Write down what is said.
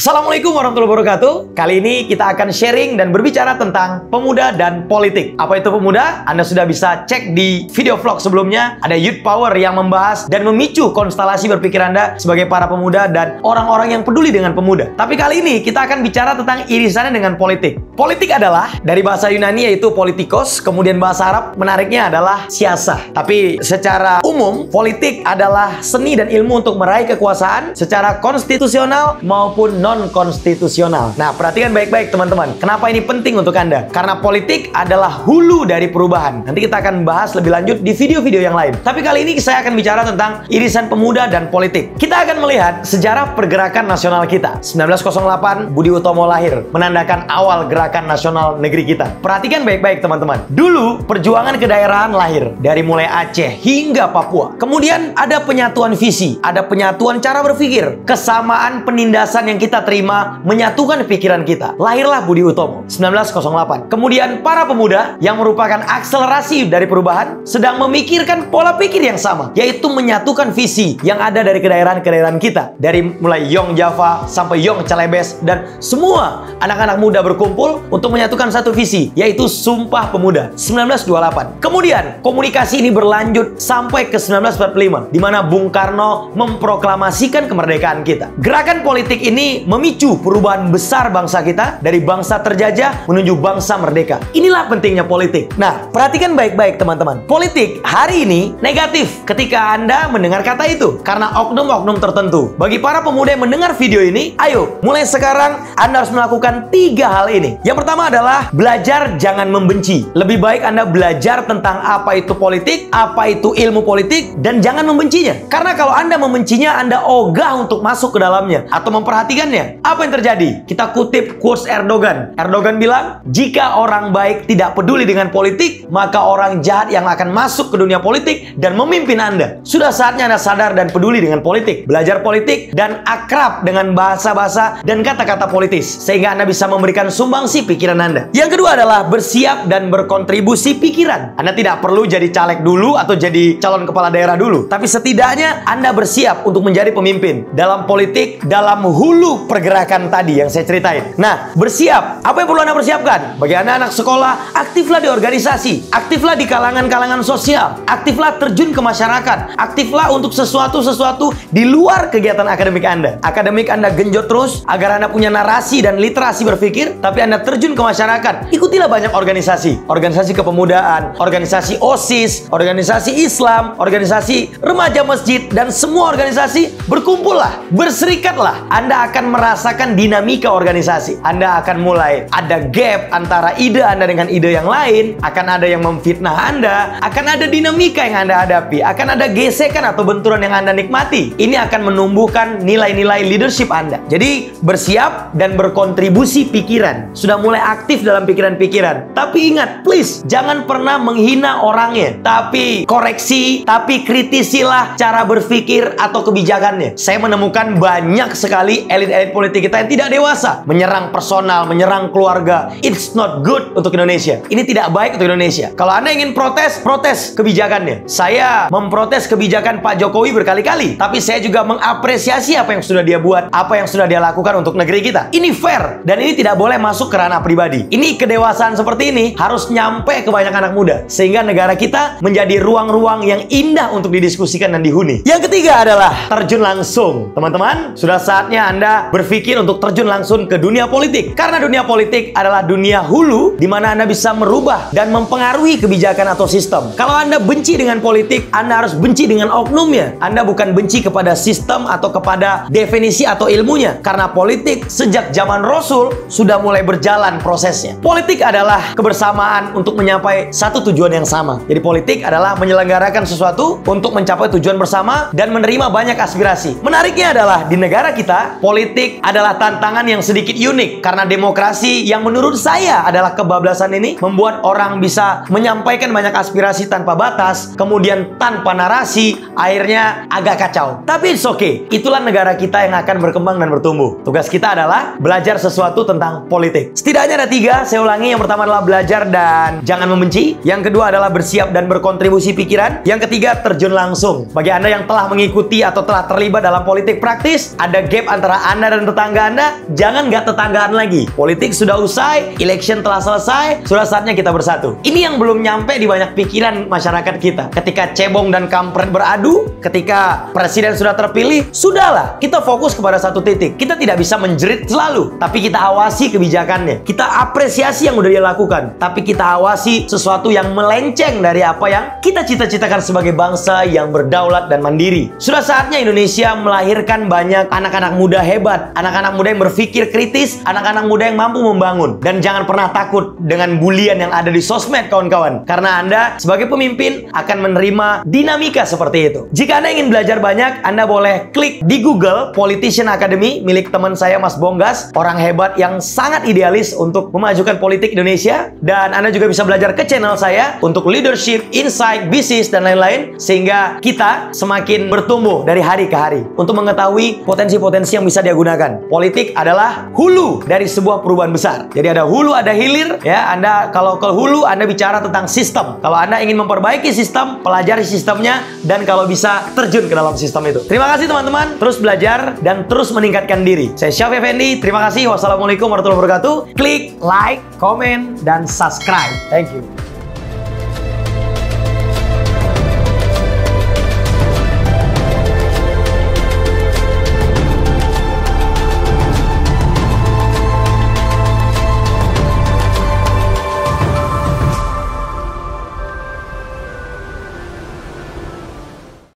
Assalamualaikum warahmatullahi wabarakatuh. Kali ini kita akan sharing dan berbicara tentang pemuda dan politik. Apa itu pemuda? Anda sudah bisa cek di video vlog sebelumnya. Ada Youth Power yang membahas dan memicu konstelasi berpikir Anda sebagai para pemuda dan orang-orang yang peduli dengan pemuda. Tapi kali ini kita akan bicara tentang irisannya dengan politik. Politik adalah dari bahasa Yunani yaitu politikos, kemudian bahasa Arab menariknya adalah siasah. Tapi secara umum, politik adalah seni dan ilmu untuk meraih kekuasaan secara konstitusional maupun non-konstitusional. Nah, perhatikan baik-baik teman-teman. Kenapa ini penting untuk Anda? Karena politik adalah hulu dari perubahan. Nanti kita akan bahas lebih lanjut di video-video yang lain. Tapi kali ini saya akan bicara tentang irisan pemuda dan politik. Kita akan melihat sejarah pergerakan nasional kita. 1908, Budi Utomo lahir, menandakan awal gerakan nasional negeri kita. Perhatikan baik-baik teman-teman. Dulu, perjuangan kedaerahan lahir dari mulai Aceh hingga Papua. Kemudian ada penyatuan visi, ada penyatuan cara berpikir, kesamaan penindasan yang kita terima menyatukan pikiran kita. Lahirlah Budi Utomo 1908. Kemudian para pemuda yang merupakan akselerasi dari perubahan sedang memikirkan pola pikir yang sama, yaitu menyatukan visi yang ada dari kedaerahan-kedaerahan kita. Dari mulai Yong Java sampai Yong Celebes dan semua anak-anak muda berkumpul untuk menyatukan satu visi, yaitu Sumpah Pemuda 1928. Kemudian komunikasi ini berlanjut sampai ke 1945 di mana Bung Karno memproklamasikan kemerdekaan kita. Gerakan politik ini memicu perubahan besar bangsa kita dari bangsa terjajah menuju bangsa merdeka. Inilah pentingnya politik. Nah, perhatikan baik-baik teman-teman. Politik hari ini negatif ketika Anda mendengar kata itu karena oknum-oknum tertentu. Bagi para pemuda yang mendengar video ini, ayo mulai sekarang Anda harus melakukan 3 hal ini. Yang pertama adalah belajar jangan membenci. Lebih baik Anda belajar tentang apa itu politik, apa itu ilmu politik, dan jangan membencinya. Karena kalau Anda membencinya, Anda ogah untuk masuk ke dalamnya atau memperhatikannya. Apa yang terjadi? Kita kutip quotes Erdogan. Erdogan bilang, jika orang baik tidak peduli dengan politik, maka orang jahat yang akan masuk ke dunia politik dan memimpin Anda. Sudah saatnya Anda sadar dan peduli dengan politik. Belajar politik dan akrab dengan bahasa-bahasa dan kata-kata politis. Sehingga Anda bisa memberikan sumbangsi pikiran Anda. Yang kedua adalah bersiap dan berkontribusi pikiran. Anda tidak perlu jadi caleg dulu atau jadi calon kepala daerah dulu. Tapi setidaknya Anda bersiap untuk menjadi pemimpin dalam politik, dalam hulu pergerakan tadi yang saya ceritain. Nah, bersiap. Apa yang perlu Anda persiapkan? Bagi Anda anak sekolah, aktiflah di organisasi, aktiflah di kalangan-kalangan sosial, aktiflah terjun ke masyarakat, aktiflah untuk sesuatu di luar kegiatan akademik Anda. Akademik Anda genjot terus agar Anda punya narasi dan literasi berpikir, tapi Anda terjun ke masyarakat. Ikutilah banyak organisasi, organisasi kepemudaan, organisasi OSIS, organisasi Islam, organisasi remaja masjid, dan semua organisasi. Berkumpullah, berserikatlah. Anda akan merasakan dinamika organisasi. Anda akan mulai ada gap antara ide Anda dengan ide yang lain, akan ada yang memfitnah Anda, akan ada dinamika yang Anda hadapi, akan ada gesekan atau benturan yang Anda nikmati. Ini akan menumbuhkan nilai-nilai leadership Anda. Jadi bersiap dan berkontribusi pikiran. Sudah mulai aktif dalam pikiran-pikiran. Tapi ingat, please, jangan pernah menghina orangnya. Tapi koreksi, tapi kritisilah cara berpikir atau kebijakannya. Saya menemukan banyak sekali elit-elit politik kita yang tidak dewasa. Menyerang personal, menyerang keluarga. It's not good untuk Indonesia. Ini tidak baik untuk Indonesia. Kalau Anda ingin protes, protes kebijakannya. Saya memprotes kebijakan Pak Jokowi berkali-kali. Tapi saya juga mengapresiasi apa yang sudah dia buat, apa yang sudah dia lakukan untuk negeri kita. Ini fair. Dan ini tidak boleh masuk ke ranah pribadi. Ini kedewasaan seperti ini harus nyampe ke banyak anak muda. Sehingga negara kita menjadi ruang-ruang yang indah untuk didiskusikan dan dihuni. Yang ketiga adalah terjun langsung. Teman-teman, sudah saatnya Anda berpikir untuk terjun langsung ke dunia politik. Karena dunia politik adalah dunia hulu di mana Anda bisa merubah dan mempengaruhi kebijakan atau sistem. Kalau Anda benci dengan politik, Anda harus benci dengan oknumnya. Anda bukan benci kepada sistem atau kepada definisi atau ilmunya. Karena politik sejak zaman Rasul sudah mulai berjalan prosesnya. Politik adalah kebersamaan untuk mencapai satu tujuan yang sama. Jadi politik adalah menyelenggarakan sesuatu untuk mencapai tujuan bersama dan menerima banyak aspirasi. Menariknya adalah di negara kita, politik adalah tantangan yang sedikit unik karena demokrasi yang menurut saya adalah kebablasan ini membuat orang bisa menyampaikan banyak aspirasi tanpa batas, kemudian tanpa narasi, akhirnya agak kacau. Tapi it's okay. Itulah negara kita yang akan berkembang dan bertumbuh. Tugas kita adalah belajar sesuatu tentang politik. Setidaknya ada 3, saya ulangi. Yang pertama adalah belajar dan jangan membenci. Yang kedua adalah bersiap dan berkontribusi pikiran. Yang ketiga, terjun langsung. Bagi Anda yang telah mengikuti atau telah terlibat dalam politik praktis, ada gap antara Anda dan tetangga tetangga Anda, jangan nggak tetanggaan lagi. Politik sudah usai, election telah selesai, sudah saatnya kita bersatu. Ini yang belum nyampe di banyak pikiran masyarakat kita. Ketika cebong dan kampret beradu, ketika presiden sudah terpilih, sudahlah, kita fokus kepada satu titik. Kita tidak bisa menjerit selalu, tapi kita awasi kebijakannya. Kita apresiasi yang udah dia lakukan, tapi kita awasi sesuatu yang melenceng dari apa yang kita cita-citakan sebagai bangsa yang berdaulat dan mandiri. Sudah saatnya Indonesia melahirkan banyak anak-anak muda hebat, anak-anak muda yang berpikir kritis, anak-anak muda yang mampu membangun. Dan jangan pernah takut dengan bulian yang ada di sosmed, kawan-kawan. Karena Anda sebagai pemimpin akan menerima dinamika seperti itu. Jika Anda ingin belajar banyak, Anda boleh klik di Google Politician Academy milik teman saya Mas Bonggas, orang hebat yang sangat idealis untuk memajukan politik Indonesia. Dan Anda juga bisa belajar ke channel saya untuk leadership, insight, bisnis, dan lain-lain, sehingga kita semakin bertumbuh dari hari ke hari untuk mengetahui potensi-potensi yang bisa dia gunakan. Politik adalah hulu dari sebuah perubahan besar. Jadi ada hulu, ada hilir. Ya, Anda kalau ke hulu, Anda bicara tentang sistem. Kalau Anda ingin memperbaiki sistem, pelajari sistemnya, dan kalau bisa terjun ke dalam sistem itu. Terima kasih teman-teman. Terus belajar dan terus meningkatkan diri. Saya Syaf Effendi. Terima kasih. Wassalamualaikum warahmatullahi wabarakatuh. Klik like, komen, dan subscribe. Thank you.